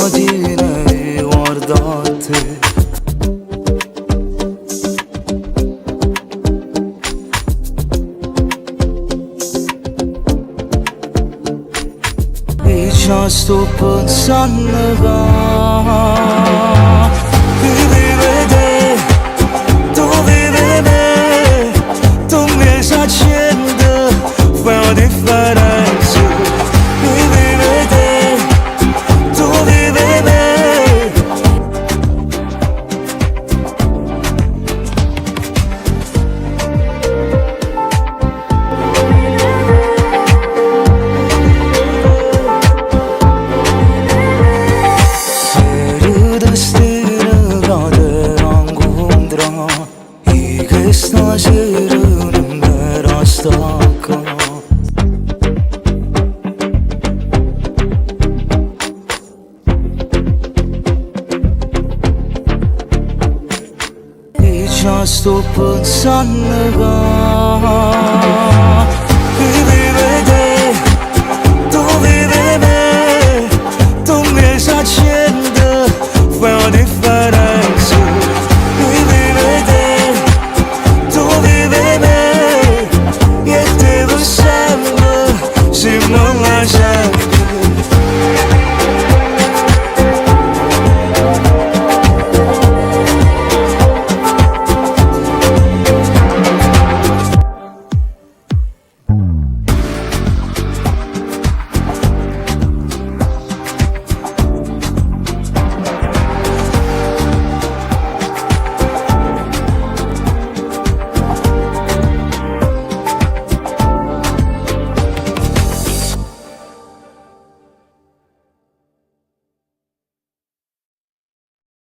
mattina io guardo a te. E già sto pensando che vive te, tu vive me, tu mi sai accendere, fai una differenza. Che vive te, tu vive me. Stasera non mi resta qua. E già sto pensando